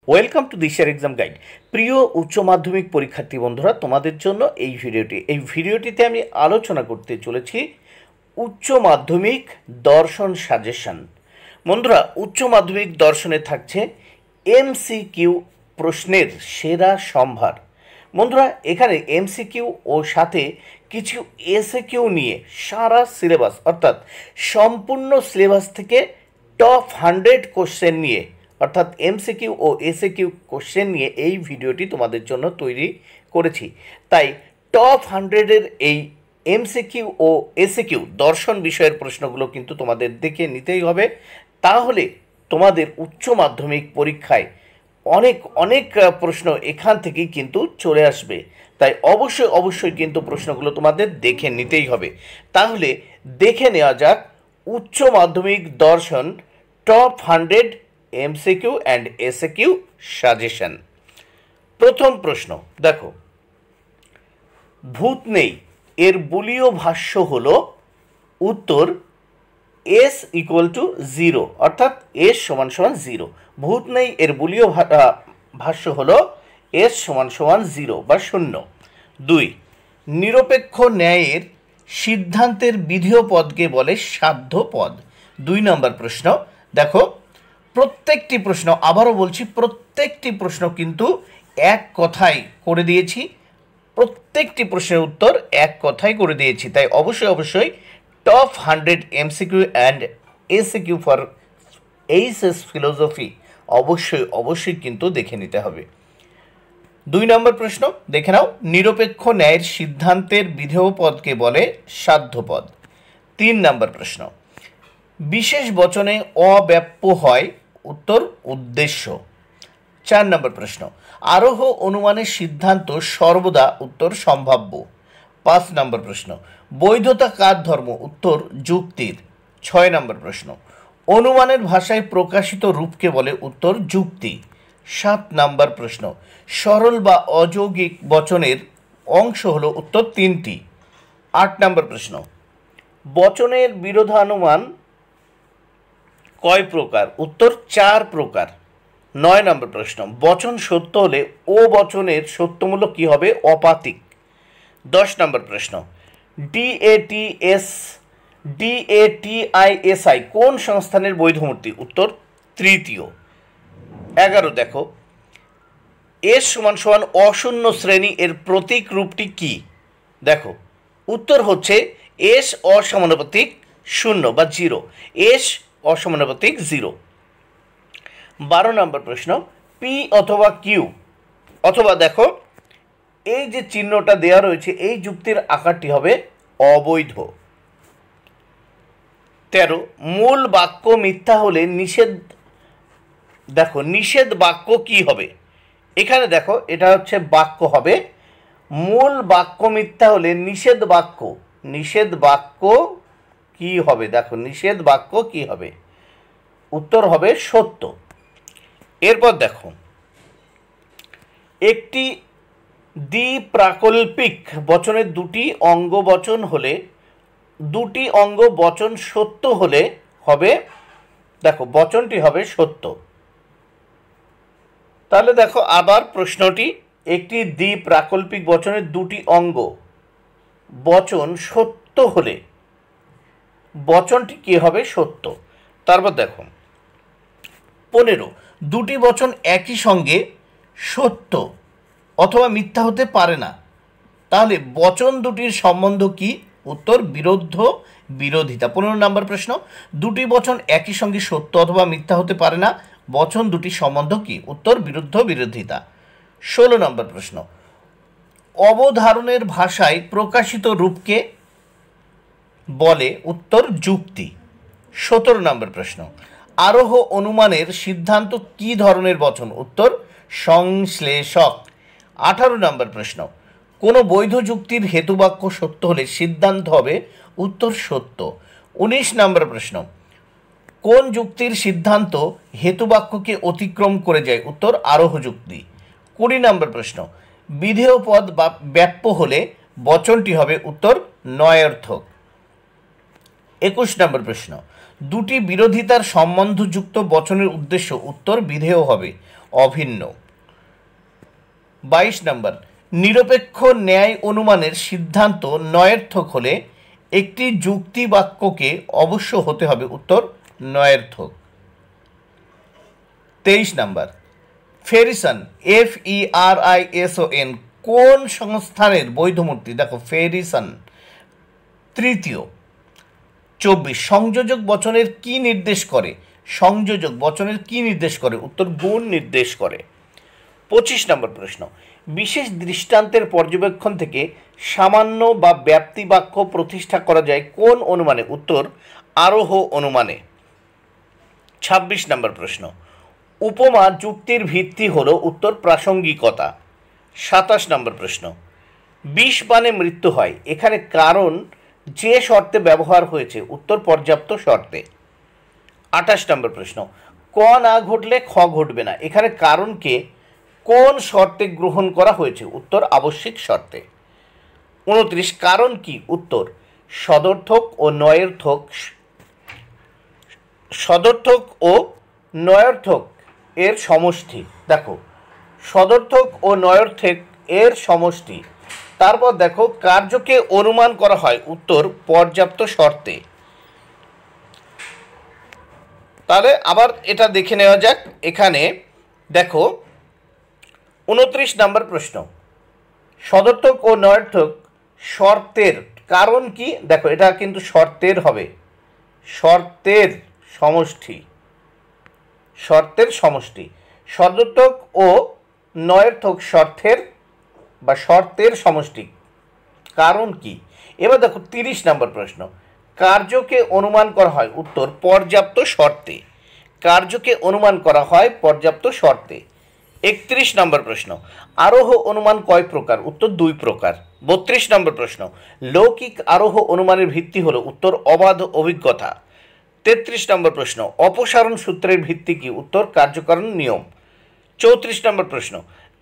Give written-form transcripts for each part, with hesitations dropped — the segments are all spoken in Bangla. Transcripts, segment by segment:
ওয়েলকাম টু দিশার এক্সাম গাইড। প্রিয় উচ্চ মাধ্যমিক পরীক্ষার্থী বন্ধুরা, তোমাদের জন্য এই ভিডিওটিতে আমি আলোচনা করতে চলেছি উচ্চ মাধ্যমিক দর্শন সাজেশন। বন্ধুরা, উচ্চ মাধ্যমিক দর্শনে থাকছে এমসিকিউ প্রশ্নের সেরা সম্ভার। বন্ধুরা, এখানে এমসিকিউ ও সাথে কিছু এসএকিউ নিয়ে সারা সিলেবাস অর্থাৎ সম্পূর্ণ সিলেবাস থেকে টপ 100 কোশ্চেন নিয়ে অর্থাৎ এমসিকিউ ও এসএকিউ কোশ্চেন নিয়ে এই ভিডিওটি তোমাদের জন্য তৈরি করেছি। তাই টপ 100-এর এই এমসিকিউ ও এসএকিউ দর্শন বিষয়ের প্রশ্নগুলো কিন্তু তোমাদের দেখে নিতেই হবে, তাহলে তোমাদের উচ্চ মাধ্যমিক পরীক্ষায় অনেক প্রশ্ন এখান থেকেই কিন্তু চলে আসবে। তাই অবশ্যই কিন্তু প্রশ্নগুলো তোমাদের দেখে নিতেই হবে। তাহলে দেখে নেওয়া যাক উচ্চ মাধ্যমিক দর্শন top 100 MCQ and SAQ suggestion. প্রথম প্রশ্ন দেখো, ভূত নেই এর বলীয় ভাষ্য হলো উত্তর এস ইকুয়াল টু 0 অর্থাৎ এস সমান সমান 0। ভূত নেই এর বলীয় ভাষ্য হলো এস সমান সমান 0 বা 0। 2, নিরপেক্ষ ন্যায়ের সিদ্ধান্তের বিধেয় পদকে বলে সাধ্য পদ। 2 নম্বর প্রশ্ন দেখো, প্রত্যেকটি প্রশ্ন, আবারও বলছি, প্রত্যেকটি প্রশ্ন কিন্তু এক কথায় করে দিয়েছি, প্রত্যেকটি প্রশ্নের উত্তর এক কথায় করে দিয়েছি। তাই অবশ্যই top 100 MCQ and SCQ for HS philosophy অবশ্যই কিন্তু দেখে নিতে হবে। 2 নম্বর প্রশ্ন দেখে নাও, নিরপেক্ষ ন্যায়ের সিদ্ধান্তের বিধেয় পদকে বলে সাধ্য পদ। 3 নম্বর প্রশ্ন, বিশেষ বচনে অব্যাপ্য হয় উত্তর উদ্দেশ্য। 4 নম্বর প্রশ্ন, আরোহ অনুমানের সিদ্ধান্ত সর্বদা উত্তর সম্ভাব্য। 5 নম্বর প্রশ্ন, বৈধতা কার ধর্ম উত্তর যুক্তির। 6 নম্বর প্রশ্ন, অনুমানের ভাষায় প্রকাশিত রূপকে বলে উত্তর যুক্তি। 7 নম্বর প্রশ্ন, সরল বা অযৌগিক বচনের অংশ হলো উত্তর 3টি। 8 নম্বর প্রশ্ন, বচনের বিরোধানুমান কয় প্রকার উত্তর 4 প্রকার। 9 নম্বর প্রশ্ন, বচন সত্য হলে ও বচনের সত্যমূল্য কি হবে অপাতিক। 10 নম্বর প্রশ্ন, ডিএটিআইএসআই কোন সংস্থানের বৈধমূর্তি উত্তর তৃতীয়। 11 দেখো, এস সমান সমান অশূন্য শ্রেণী এর প্রতীক রূপটি কি? দেখো উত্তর হচ্ছে এস অসমানুপাতিক 0 বা 0, এস অসমানুপাতিক 0। 12 নম্বর প্রশ্ন, পি অথবা কিউ অথবা দেখো এই যে চিহ্নটা দেওয়া রয়েছে এই যুক্তির আকারটি হবে অবৈধ। 13, মূল বাক্য মিথ্যা হলে নিষেধ বাক্য কি হবে? এখানে দেখো এটা হচ্ছে বাক্য হবে, মূল বাক্য মিথ্যা হলে নিষেধ বাক্য কি হবে? দেখো নিষেধ বাক্য কি হবে? উত্তর হবে সত্য। এরপর দেখো, একটি দ্বিপ্রাকল্পিক বচনের দুটি অঙ্গ বচন সত্য হলে হবে, দেখো বচনটি হবে সত্য। তাহলে দেখো আবার প্রশ্নটি, একটি দ্বিপ্রাকল্পিক বচনের দুটি অঙ্গ বচন সত্য হলে বচনটি কি হবে সত্য। তারপর দেখো 15, দুটি বচন একই সঙ্গে সত্য অথবা মিথ্যা হতে পারে না, তাহলে বচন দুটির সম্বন্ধ কি? উত্তর বিরোধিতা। 15 নম্বর প্রশ্ন, দুটি বচন একই সঙ্গে সত্য অথবা মিথ্যা হতে পারে না, বচন দুটির সম্বন্ধ কি? উত্তর বিরোধিতা। 16 নম্বর প্রশ্ন, অবধারণের ভাষায় প্রকাশিত রূপকে বলে উত্তর যুক্তি। 17 নম্বর প্রশ্ন, আরোহ অনুমানের সিদ্ধান্ত কি ধরনের বচন? উত্তর সংশ্লেষক। 18 নম্বর প্রশ্ন, কোনো বৈধ যুক্তির হেতুবাক্য সত্য হলে সিদ্ধান্ত হবে উত্তর সত্য। 19 নম্বর প্রশ্ন, কোন যুক্তির সিদ্ধান্ত হেতুবাক্যকে অতিক্রম করে যায়? উত্তর আরোহ যুক্তি। 20 নম্বর প্রশ্ন, বিধেয় পদ বা ব্যাপ্য হলে বচনটি হবে উত্তর নয়ার্থক। 21 নম্বর প্রশ্ন, দুটি বিরোধিতার সম্বন্ধযুক্ত বচনের উদ্দেশ্য উত্তর বিধেয় হবে। অভিন্ন। 22 নম্বর, নিরপেক্ষ ন্যায় অনুমানের সিদ্ধান্ত নয়ের্থক হলে একটি যুক্তি বাক্যকে অবশ্য হতে হবে উত্তর নয়ের্থক। 23 নম্বর, ফেরিসন FERISON কোন সংস্থানের বৈধ মূর্তি? দেখো ফেরিসন তৃতীয়। 24, সংযোজক বচনের কি নির্দেশ করে? সংযোজক বচনের কি নির্দেশ করে? উত্তর গুণ নির্দেশ করে। 25 নম্বর প্রশ্ন, বিশেষ দৃষ্টান্তের পর্যবেক্ষণ থেকে সামান্য বা ব্যাপ্তি বাক্য প্রতিষ্ঠা করা যায় কোন অনুমানে? উত্তর আরোহ অনুমানে। 26 নম্বর প্রশ্ন, উপমা যুক্তির ভিত্তি হলো? উত্তর প্রাসঙ্গিকতা। 27 নম্বর প্রশ্ন, বিষ পানে মৃত্যু হয় এখানে কারণ যে শর্তে ব্যবহার হয়েছে? উত্তর পর্যাপ্ত শর্তে। 28 নম্বর প্রশ্ন, ক না ঘটলে খ ঘটবে না এখানে কারণকে কোন শর্তে গ্রহণ করা হয়েছে? উত্তর আবশ্যিক শর্তে। 29, কারণ কি? উত্তর সদর্থক ও নয়ের্থক। সদর্থক ও নয়ার্থক এর সমষ্টি। দেখো সদর্থক ও নয়ার্থক এর সমষ্টি। তারপর দেখো কার্যকে অনুমান করা হয়? উত্তর পর্যাপ্ত শর্তে। তাহলে আবার এটা দেখে নেওয়া যাক। এখানে দেখো 29 নম্বর প্রশ্ন, সদর্থক ও নয়ার্থক শর্তের কারণ কি? দেখো এটা কিন্তু শর্তের হবে, শর্তের সমষ্টি। শর্তের সমষ্টি। সদর্থক ও নয়ার্থক শর্তের বা শর্তের সমষ্টি। কারণ কি? এবার দেখো 30 নম্বর প্রশ্ন, কার্যকে অনুমান করা হয়? উত্তর পর্যাপ্ত শর্তে। কার্যকে অনুমান করা হয় পর্যাপ্ত শর্তে। 31 নম্বর প্রশ্ন, আরোহ অনুমান কয় প্রকার? উত্তর 2 প্রকার। 32 নম্বর প্রশ্ন, লৌকিক আরোহ অনুমানের ভিত্তি হলো? উত্তর অবাধ অভিজ্ঞতা। 33 নম্বর প্রশ্ন, অপসারণ সূত্রের ভিত্তি কি? উত্তর কার্যকারণ নিয়ম। 34 নম্বর প্রশ্ন,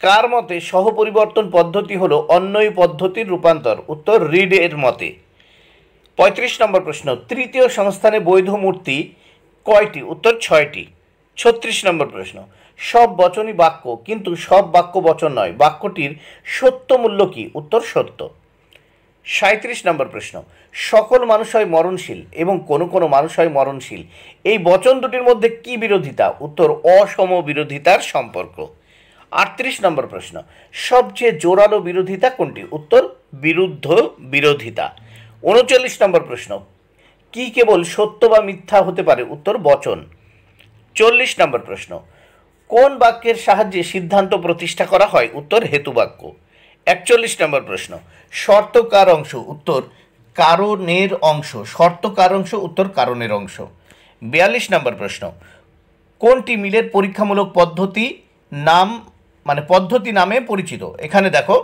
কার মতে সহপরিবর্তন পদ্ধতি হলো অন্যই পদ্ধতির রূপান্তর? উত্তর রিড এর মতে। 35 নম্বর প্রশ্ন, তৃতীয় সংস্থানে বৈধ মূর্তি কয়টি? উত্তর 6টি। 36 নম্বর প্রশ্ন, সব বচনই বাক্য কিন্তু সব বাক্য বচন নয়, বাক্যটির সত্য মূল্য কি? উত্তর সত্য। 37 নম্বর প্রশ্ন, সকল মানুষ হয় মরণশীল এবং কোনো কোনো মানুষ হয় মরণশীল এই বচন দুটির মধ্যে কি বিরোধিতা? উত্তর অসম বিরোধিতার সম্পর্ক। 38 নম্বর প্রশ্ন, সবচেয়ে জোরালো বিরোধিতা কোনটি? উত্তর বিরুদ্ধ বিরোধিতা। 39 নম্বর প্রশ্ন, কি কেবল সত্য বা মিথ্যা হতে পারে? উত্তর বচন। 40 নম্বর প্রশ্ন, কোন বাক্যের সাহায্যে সিদ্ধান্ত প্রতিষ্ঠা করা হয়? উত্তর হেতুবাক্য। 41 নম্বর প্রশ্ন, শর্ত কার অংশ? উত্তর কারণের অংশ। শর্ত কার অংশ? উত্তর কারণের অংশ। 42 নম্বর প্রশ্ন, কোনটি মিলের পরীক্ষামূলক পদ্ধতি নাম পদ্ধতি নামে পরিচিত? এখানে দেখো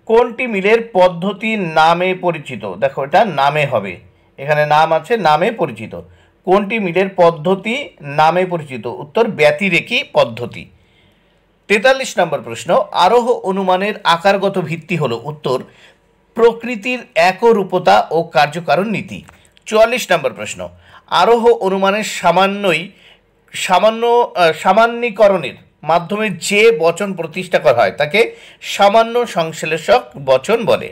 কোনটি মিলের পদ্ধতি নামে পরিচিত? দেখো এটা নামে হবে, এখানে নাম আছে, নামে পরিচিত। কোনটি মিলের পদ্ধতি নামে পরিচিত? উত্তর ব্যতিরেকী পদ্ধতি। 43 নম্বর প্রশ্ন, আরোহ অনুমানের আকারগত ভিত্তি হলো? উত্তর প্রকৃতির একরূপতা ও কার্যকারণ নীতি। 44 নম্বর প্রশ্ন, আরোহ অনুমানের সামান্যীকরণের মাধ্যমে যে বচন প্রতিষ্ঠা করা হয় তাকে সামান্য সংশ্লেষক বচন বলে।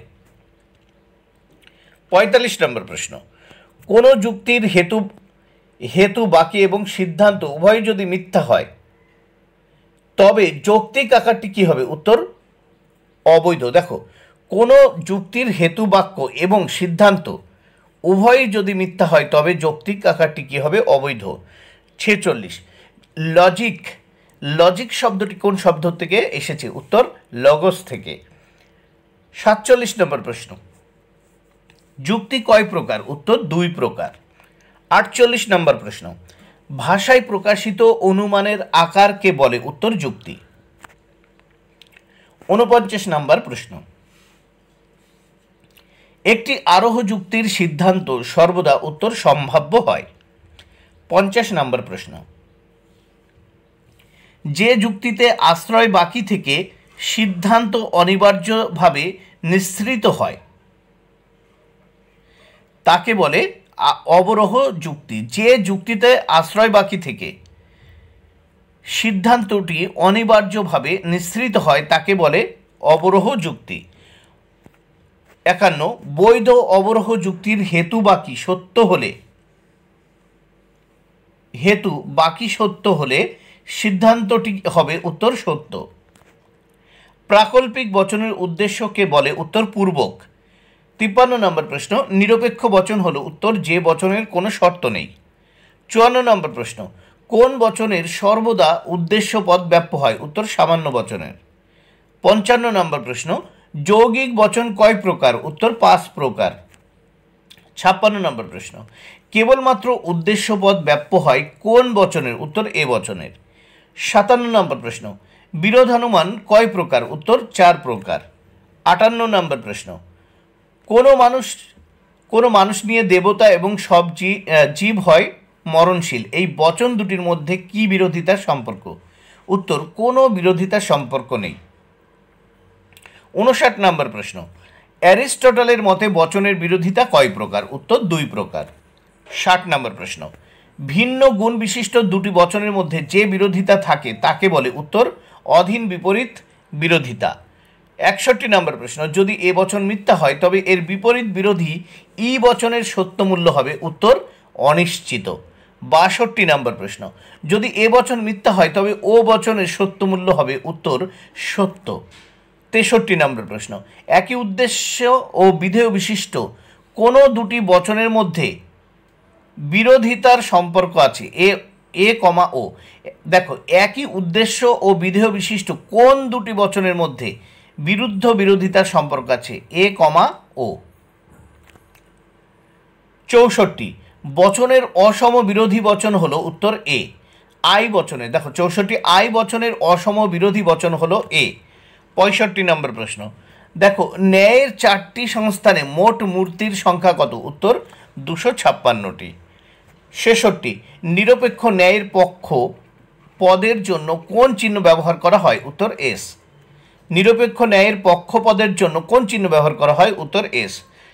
45 নম্বর প্রশ্ন, কোনো যুক্তির হেতু বাকি এবং সিদ্ধান্ত উভয় যদি মিথ্যা হয় তবে যৌক্তিক আকারটি কি হবে? উত্তর অবৈধ। দেখো কোনো যুক্তির হেতু বাক্য এবং সিদ্ধান্ত উভয়ই যদি মিথ্যা হয় তবে যৌক্তিক আকারটি কি হবে? অবৈধ। 46, লজিক শব্দটি কোন শব্দ থেকে এসেছে? উত্তর লগস থেকে। 47 নম্বর প্রশ্ন, যুক্তি কয় প্রকার? উত্তর 2 প্রকার। 48 নম্বর প্রশ্ন, ভাষায় প্রকাশিত অনুমানের আকারকে বলে? উত্তর যুক্তি। 49 নম্বর প্রশ্ন, একটি আরোহ যুক্তির সিদ্ধান্ত সর্বদা উত্তর সম্ভাব্য হয়। 50 নম্বর প্রশ্ন, যে যুক্তিতে আশ্রয় বাকি থেকে সিদ্ধান্ত অনিবার্যভাবে নিঃসৃত হয় তাকে বলে অবরোহ যুক্তি। যে যুক্তিতে আশ্রয় বাকি থেকে সিদ্ধান্তটি অনিবার্যভাবে নিঃসৃত হয় তাকে বলে অবরোহ যুক্তি। 51 বৈধ অবরোহ যুক্তির হেতু বাকি সত্য হলে সিদ্ধান্তটি হবে উত্তর সত্য। প্রাকল্পিক বচনের উদ্দেশ্যকে বলে উত্তর পূর্বক। 53 নম্বর প্রশ্ন নিরপেক্ষ বচন হলো উত্তর যে বচনের কোনো শর্ত নেই। 54 নম্বর প্রশ্ন কোন বচনের সর্বদা উদ্দেশ্য পদ ব্যাপ্য হয় উত্তর সামান্য বচনের। 55 নম্বর প্রশ্ন যৌগিক বচন কয় প্রকার উত্তর 5 প্রকার। 56 নম্বর প্রশ্ন কেবলমাত্র উদ্দেশ্য পদ ব্যাপ্য হয় কোন বচনের উত্তর এ বচনের। 57 নম্বর প্রশ্ন বিরোধানুমান কয় প্রকার উত্তর 4 প্রকার। 58 নম্বর প্রশ্ন কোনো মানুষ নিয়ে দেবতা এবং সব জীব হয় মরণশীল এই বচন দুটির মধ্যে কি বিরোধিতার সম্পর্ক উত্তর কোনো বিরোধিতার সম্পর্ক নেই। 59 নম্বর প্রশ্ন অ্যারিস্টটলের মতে বচনের বিরোধিতা কয় প্রকার উত্তর 2 প্রকার। 60 নম্বর প্রশ্ন ভিন্ন গুণ বিশিষ্ট দুটি বচনের মধ্যে যে বিরোধিতা থাকে তাকে বলে উত্তর অধীন বিপরীত বিরোধিতা। 61 নম্বর প্রশ্ন যদি এ বচন মিথ্যা হয় তবে এর বিপরীত বিরোধী ই বচনের সত্য মূল্য হবে উত্তর অনিশ্চিত। 62 নম্বর প্রশ্ন যদি এ বচন মিথ্যা হয় তবে ও বচনের সত্য মূল্য হবে উত্তর সত্য। 63 নম্বর প্রশ্ন একই উদ্দেশ্য ও বিধেয় বিশিষ্ট কোনো দুটি বচনের মধ্যে বিরোধিতার সম্পর্ক আছে এ কমা ও। দেখো একই উদ্দেশ্য ও বিধেয় বিশিষ্ট কোন দুটি বচনের মধ্যে বিরোধিতার সম্পর্ক আছে এ কমা ও। 64 বচনের অসম বিরোধী বচন হলো উত্তর এ। আই বচনের দেখো 64 আই বচনের অসম বিরোধী বচন হলো এ। 65 নম্বর প্রশ্ন দেখো ন্যায়ের 4টি সংস্থানে মোট মূর্তির সংখ্যা কত উত্তর 256টি। 66 নিরপেক্ষ ন্যায়ের পক্ষ পদের জন্য কোন চিহ্ন ব্যবহার করা হয় উত্তর এস। নিরপেক্ষ ন্যায়ের পক্ষ পদের জন্য কোন চিহ্ন ব্যবহার করা হয় উত্তর এস।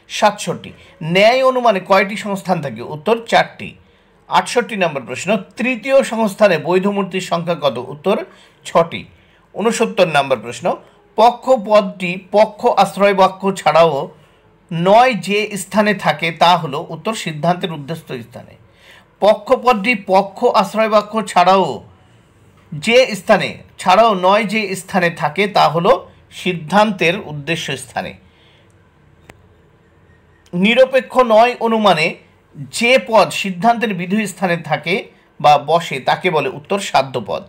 67 ন্যায় অনুমানে কয়টি সংস্থান থাকে উত্তর 4টি। 68 নম্বর প্রশ্ন তৃতীয় সংস্থানে বৈধ মূর্তির সংখ্যা কত উত্তর 6টি। 69 নম্বর প্রশ্ন পক্ষ পদটি পক্ষ আশ্রয় বাক্য ছাড়াও নয় যে স্থানে থাকে তা হলো উত্তর সিদ্ধান্তের উদ্দেশ্য স্থানে। পক্ষ পদটি পক্ষ আশ্রয় বাক্য ছাড়াও নয় যে স্থানে থাকে তা হলো সিদ্ধান্তের উদ্দেশ্য স্থানে। নিরপেক্ষ নয় অনুমানে যে পদ সিদ্ধান্তের বিধেয় স্থানে থাকে বা বসে তাকে বলে উত্তর সাধ্য পদ।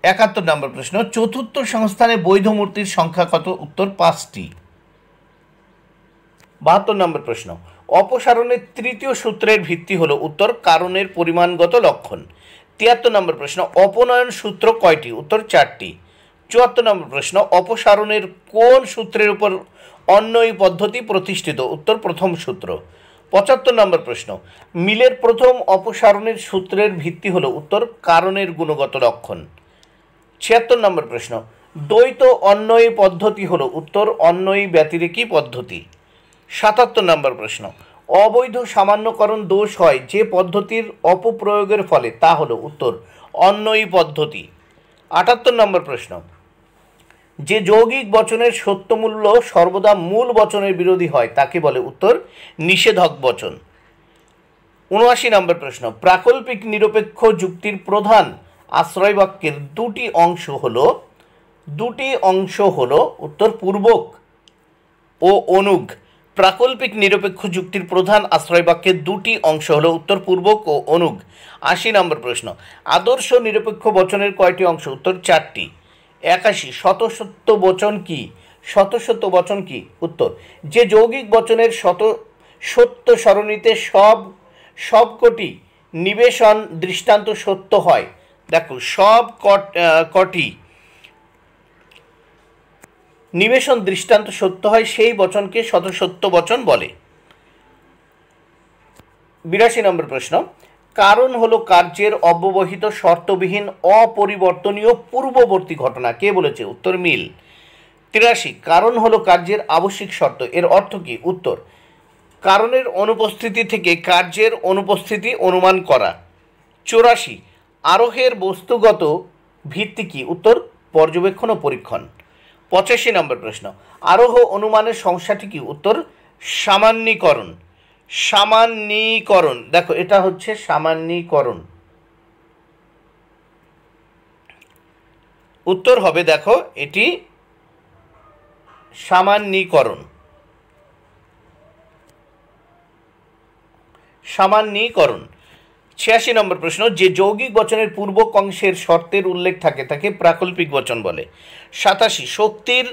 71 নম্বর প্রশ্ন চতুর্থ সংস্থানে বৈধ মূর্তির সংখ্যা কত উত্তর 5টি। 72 নম্বর প্রশ্ন অপসারণের তৃতীয় সূত্রের ভিত্তি হলো উত্তর কারণের পরিমাণগত লক্ষণ। 73 নম্বর প্রশ্ন অপনয়ন সূত্র কয়টি উত্তর 4টি। 74 নম্বর প্রশ্ন অপসারণের কোন সূত্রের উপর অন্যয়ী পদ্ধতি প্রতিষ্ঠিত উত্তর প্রথম সূত্র। 75 নম্বর প্রশ্ন মিলের প্রথম অপসারণের সূত্রের ভিত্তি হলো উত্তর কারণের গুণগত লক্ষণ। 76 নম্বর প্রশ্ন দ্বৈত অন্যয়ী পদ্ধতি হলো উত্তর অন্যয়ী ব্যতিরেকী পদ্ধতি। 77 নম্বর প্রশ্ন অবৈধ সামান্যকরণ দোষ হয় যে পদ্ধতির অপপ্রয়োগের ফলে তা হলো উত্তর অন্যয়ী পদ্ধতি। 78 নম্বর প্রশ্ন যে যৌগিক বচনের সত্যমূল্য সর্বদা মূল বচনের বিরোধী হয় তাকে বলে উত্তর নিষেধক বচন। 79 নম্বর প্রশ্ন প্রাকল্পিক নিরপেক্ষ যুক্তির প্রধান আশ্রয় বাক্যের দুটি অংশ হলো উত্তর পূর্বক ও অনুগ। প্রাকল্পিক নিরপেক্ষ যুক্তির প্রধান আশ্রয় বাক্যের দুটি অংশ হলো উত্তর পূর্বক ও অনুগ। 80 নম্বর প্রশ্ন আদর্শ নিরপেক্ষ বচনের কয়টি অংশ উত্তর 4টি। 81 শতসত্য বচন কি উত্তর যে যৌগিক বচনের সত্য সরণিতে সবকটি নিবেশন দৃষ্টান্ত সত্য হয়। দেখো সব কটি নিবেশন দৃষ্টান্ত সত্য হয় সেই বচনকে শতসত্য বচন বলে। 82 নম্বর প্রশ্ন কারণ হলো কার্যের অব্যবহিত শর্তবিহীন অপরিবর্তনীয় পূর্ববর্তী ঘটনা কে বলেছে উত্তর মিল। 83 কারণ হলো কার্যের আবশ্যিক শর্ত এর অর্থ কি উত্তর কারণের অনুপস্থিতি থেকে কার্যের অনুপস্থিতি অনুমান করা। 84 আরোহের বস্তুগত ভিত্তি কি? উত্তর পর্যবেক্ষণ ও পরীক্ষণ। 85 নম্বর প্রশ্ন, আরোহ অনুমানের সমস্যাটি কি? উত্তর সামান্যীকরণ। সামান্যীকরণ, দেখো এটা হচ্ছে সামান্যীকরণ। উত্তর হবে দেখো এটি সামান্যীকরণ। সামান্যীকরণ। 86 নম্বর প্রশ্ন, যে যৌগিক বচনের পূর্বক অংশের শর্তের উল্লেখ থাকে তাকে প্রাকল্পিক বচন বলে। 87 শক্তির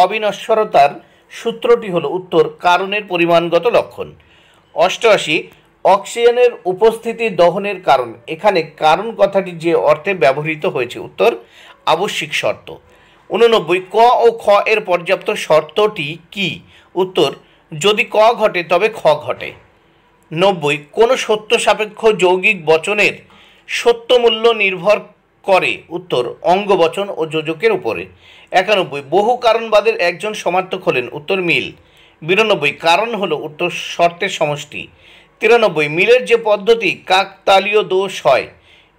অবিনশ্বরতার সূত্রটি হলো? উত্তর কারণের পরিমাণগত লক্ষণ। 88 অক্সিজেনের উপস্থিতি দহনের কারণ। এখানে কারণ কথাটি যে অর্থে ব্যবহৃত হয়েছে, উত্তর আবশ্যিক শর্ত। 89 ক ও খ এর পর্যাপ্ত শর্তটি কি? উত্তর যদি ক ঘটে তবে খ ঘটে। 90 কোন সত্য সাপেক্ষ যৌগিক বচনের সত্য মূল্য নির্ভর করে? উত্তর অঙ্গবচন ও যোজকের উপরে। 91 বহু কারণবাদের একজন সমার্থক হলেন? উত্তর মিল। 92 কারণ হলো উত্তর শর্তের সমষ্টি। 93 মিলের যে পদ্ধতি কাকতালীয় দোষ হয়,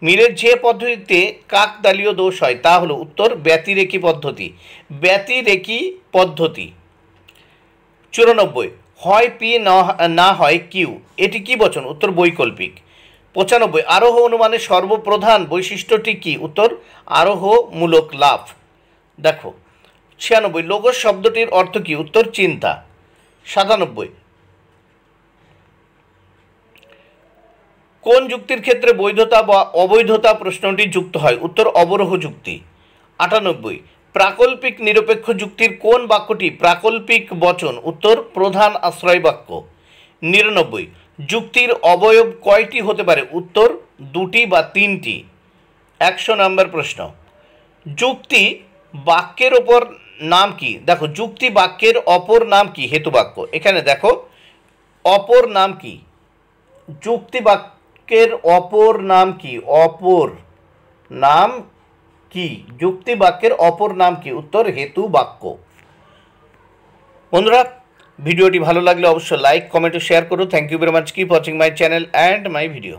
মিলের যে পদ্ধতিতে কাকতালীয় দোষ হয় তা হলো? উত্তর ব্যতিরেকী পদ্ধতি। ব্যতিরেকী পদ্ধতি। 94 হয় পি না হয় কিউ, এটি কি বচন? উত্তর বৈকল্পিক। 95 আরোহ অনুমানের সর্বপ্রধান বৈশিষ্ট্যটি কি? উত্তর আরোহমূলক লাভ। দেখো 96 লোগোস শব্দটির অর্থ কি? উত্তর চিন্তা। 97 কোন যুক্তির ক্ষেত্রে বৈধতা বা অবৈধতা প্রশ্নটি যুক্ত হয়? উত্তর অবরোহ যুক্তি। 98 প্রাকল্পিক নিরপেক্ষ যুক্তির কোন বাক্যটি প্রাকল্পিক বচন? উত্তর প্রধান আশ্রয় বাক্য। 99 যুক্তির অবয়ব কয়টি হতে পারে? উত্তর দুটি বা তিনটি। 100 নম্বর প্রশ্ন, যুক্তি বাক্যের ওপর নাম কি? দেখো যুক্তি বাক্যের অপর নাম কি? হেতু বাক্য। এখানে দেখো অপর নাম কি? যুক্তি বাক্যের অপর নাম কি? অপর নাম কি? যুক্তি বাক্যের অপর নাম কি? উত্তর হেতু বাক্য। বন্ধুরা ভিডিওটি ভালো লাগলে অবশ্যই লাইক কমেন্ট ও শেয়ার করো। Thank you very much. Keep watching my channel and my video.